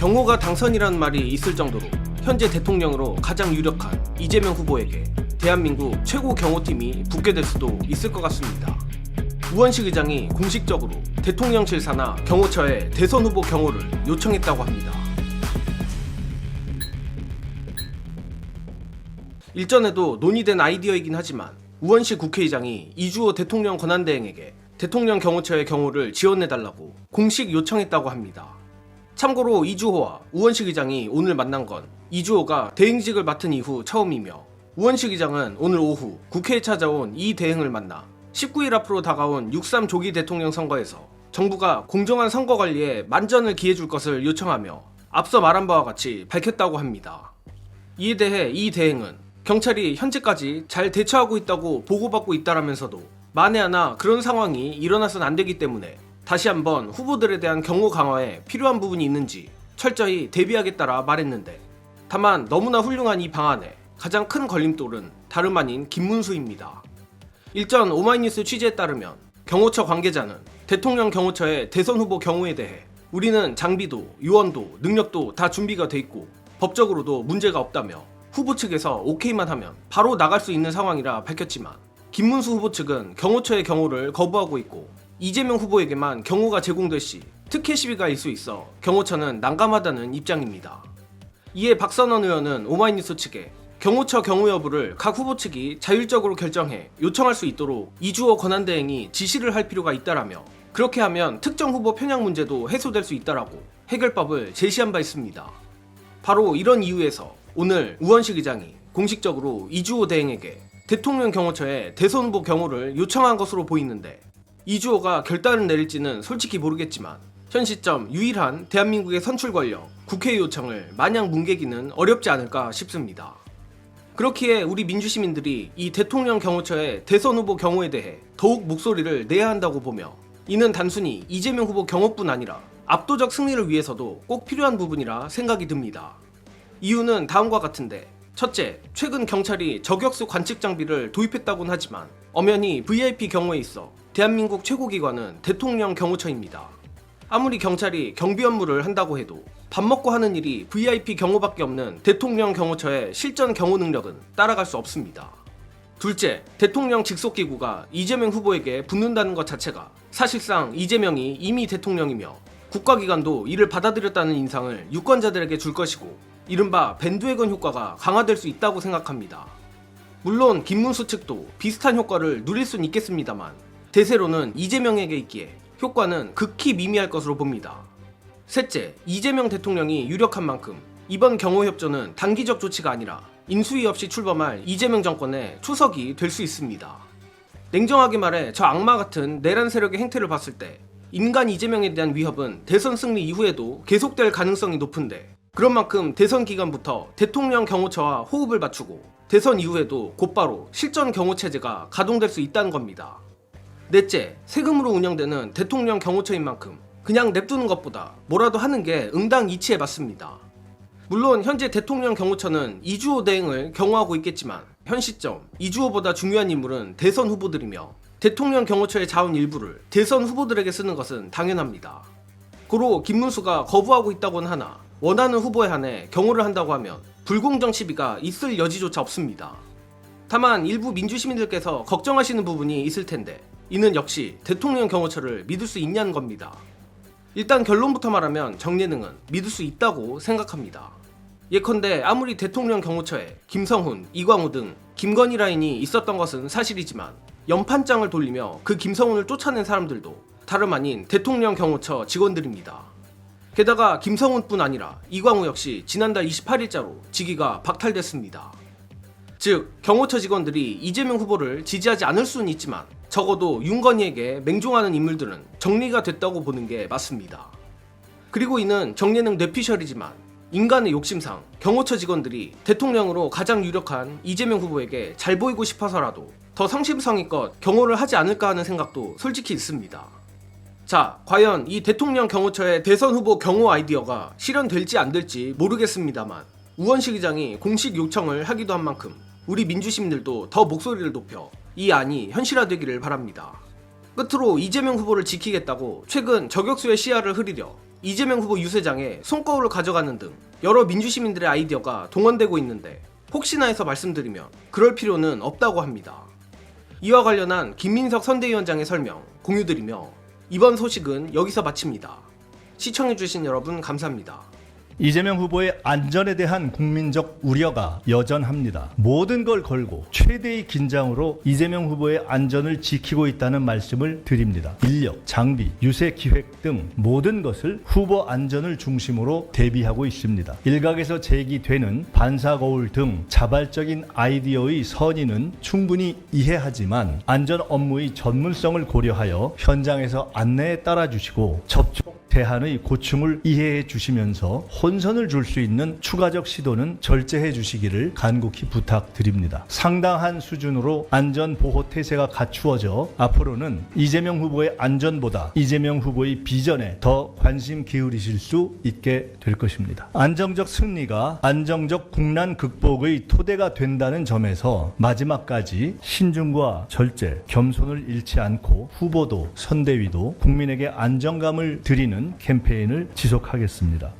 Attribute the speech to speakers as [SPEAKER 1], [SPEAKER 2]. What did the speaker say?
[SPEAKER 1] 경호가 당선이라는 말이 있을 정도로 현재 대통령으로 가장 유력한 이재명 후보에게 대한민국 최고 경호팀이 붙게 될 수도 있을 것 같습니다. 우원식 의장이 공식적으로 대통령실 산하 경호처에 대선 후보 경호를 요청했다고 합니다. 일전에도 논의된 아이디어이긴 하지만 우원식 국회의장이 이주호 대통령 권한대행에게 대통령 경호처의 경호를 지원해달라고 공식 요청했다고 합니다. 참고로 이주호와 우원식 의장이 오늘 만난 건 이주호가 대행직을 맡은 이후 처음이며, 우원식 의장은 오늘 오후 국회에 찾아온 이 대행을 만나 19일 앞으로 다가온 6.3 조기 대통령 선거에서 정부가 공정한 선거 관리에 만전을 기해줄 것을 요청하며 앞서 말한 바와 같이 밝혔다고 합니다. 이에 대해 이 대행은 경찰이 현재까지 잘 대처하고 있다고 보고받고 있다라면서도 만에 하나 그런 상황이 일어나서는 안 되기 때문에 다시 한번 후보들에 대한 경호 강화에 필요한 부분이 있는지 철저히 대비하겠다라 말했는데, 다만 너무나 훌륭한 이 방안에 가장 큰 걸림돌은 다름 아닌 김문수입니다. 일전 오마이뉴스 취재에 따르면 경호처 관계자는 대통령 경호처의 대선 후보 경호에 대해 우리는 장비도 요원도 능력도 다 준비가 돼 있고 법적으로도 문제가 없다며 후보 측에서 오케이만 하면 바로 나갈 수 있는 상황이라 밝혔지만, 김문수 후보 측은 경호처의 경호를 거부하고 있고 이재명 후보에게만 경호가 제공될 시 특혜 시비가 일 수 있어 경호처는 난감하다는 입장입니다. 이에 박선원 의원은 오마이뉴스 측에 경호처 경호 여부를 각 후보 측이 자율적으로 결정해 요청할 수 있도록 이주호 권한대행이 지시를 할 필요가 있다라며, 그렇게 하면 특정 후보 편향 문제도 해소될 수 있다라고 해결법을 제시한 바 있습니다. 바로 이런 이유에서 오늘 우원식 의장이 공식적으로 이주호 대행에게 대통령 경호처에 대선 후보 경호를 요청한 것으로 보이는데, 이주호가 결단을 내릴지는 솔직히 모르겠지만 현 시점 유일한 대한민국의 선출 권력 국회의 요청을 마냥 뭉개기는 어렵지 않을까 싶습니다. 그렇기에 우리 민주시민들이 이 대통령 경호처의 대선 후보 경호에 대해 더욱 목소리를 내야 한다고 보며, 이는 단순히 이재명 후보 경호뿐 아니라 압도적 승리를 위해서도 꼭 필요한 부분이라 생각이 듭니다. 이유는 다음과 같은데, 첫째, 최근 경찰이 저격수 관측 장비를 도입했다곤 하지만 엄연히 VIP 경호에 있어 대한민국 최고기관은 대통령 경호처입니다. 아무리 경찰이 경비 업무를 한다고 해도 밥 먹고 하는 일이 VIP 경호밖에 없는 대통령 경호처의 실전 경호 능력은 따라갈 수 없습니다. 둘째, 대통령 직속기구가 이재명 후보에게 붙는다는 것 자체가 사실상 이재명이 이미 대통령이며 국가기관도 이를 받아들였다는 인상을 유권자들에게 줄 것이고, 이른바 밴드웨건 효과가 강화될 수 있다고 생각합니다. 물론 김문수 측도 비슷한 효과를 누릴 수는 있겠습니다만 대세로는 이재명에게 있기에 효과는 극히 미미할 것으로 봅니다. 셋째, 이재명 대통령이 유력한 만큼 이번 경호협조는 단기적 조치가 아니라 인수위 없이 출범할 이재명 정권의 초석이 될 수 있습니다. 냉정하게 말해 저 악마 같은 내란 세력의 행태를 봤을 때 인간 이재명에 대한 위협은 대선 승리 이후에도 계속될 가능성이 높은데, 그런 만큼 대선 기간부터 대통령 경호처와 호흡을 맞추고 대선 이후에도 곧바로 실전 경호 체제가 가동될 수 있다는 겁니다. 넷째, 세금으로 운영되는 대통령 경호처인 만큼 그냥 냅두는 것보다 뭐라도 하는 게 응당이치에 맞습니다. 물론 현재 대통령 경호처는 이주호 대행을 경호하고 있겠지만 현 시점 이주호보다 중요한 인물은 대선 후보들이며 대통령 경호처의 자원 일부를 대선 후보들에게 쓰는 것은 당연합니다. 고로 김문수가 거부하고 있다고는 하나 원하는 후보에 한해 경호를 한다고 하면 불공정 시비가 있을 여지조차 없습니다. 다만 일부 민주시민들께서 걱정하시는 부분이 있을 텐데, 이는 역시 대통령 경호처를 믿을 수 있냐는 겁니다. 일단 결론부터 말하면 정예능은 믿을 수 있다고 생각합니다. 예컨대 아무리 대통령 경호처에 김성훈, 이광우 등 김건희 라인이 있었던 것은 사실이지만 연판장을 돌리며 그 김성훈을 쫓아낸 사람들도 다름 아닌 대통령 경호처 직원들입니다. 게다가 김성훈뿐 아니라 이광우 역시 지난달 28일자로 직위가 박탈됐습니다. 즉 경호처 직원들이 이재명 후보를 지지하지 않을 수는 있지만 적어도 윤건희에게 맹종하는 인물들은 정리가 됐다고 보는 게 맞습니다. 그리고 이는 정예능 뇌피셜이지만 인간의 욕심상 경호처 직원들이 대통령으로 가장 유력한 이재명 후보에게 잘 보이고 싶어서라도 더 성심성의껏 경호를 하지 않을까 하는 생각도 솔직히 있습니다. 자, 과연 이 대통령 경호처의 대선 후보 경호 아이디어가 실현될지 안 될지 모르겠습니다만 우원식 의장이 공식 요청을 하기도 한 만큼 우리 민주시민들도 더 목소리를 높여 이 안이 현실화되기를 바랍니다. 끝으로 이재명 후보를 지키겠다고 최근 저격수의 시야를 흐리려 이재명 후보 유세장에 손거울을 가져가는 등 여러 민주시민들의 아이디어가 동원되고 있는데 혹시나 해서 말씀드리면 그럴 필요는 없다고 합니다. 이와 관련한 김민석 선대위원장의 설명 공유드리며 이번 소식은 여기서 마칩니다. 시청해주신 여러분 감사합니다.
[SPEAKER 2] 이재명 후보의 안전에 대한 국민적 우려가 여전합니다. 모든 걸 걸고 최대의 긴장으로 이재명 후보의 안전을 지키고 있다는 말씀을 드립니다. 인력, 장비, 유세 기획 등 모든 것을 후보 안전을 중심으로 대비하고 있습니다. 일각에서 제기되는 반사거울 등 자발적인 아이디어의 선의는 충분히 이해하지만 안전 업무의 전문성을 고려하여 현장에서 안내에 따라주시고 접촉 대안의 고충을 이해해 주시면서 혼선을 줄 수 있는 추가적 시도는 절제해 주시기를 간곡히 부탁드립니다. 상당한 수준으로 안전보호 태세가 갖추어져 앞으로는 이재명 후보의 안전보다 이재명 후보의 비전에 더 관심 기울이실 수 있게 될 것입니다. 안정적 승리가 안정적 국난 극복의 토대가 된다는 점에서 마지막까지 신중과 절제, 겸손을 잃지 않고 후보도 선대위도 국민에게 안정감을 드리는 캠페인을 지속하겠습니다.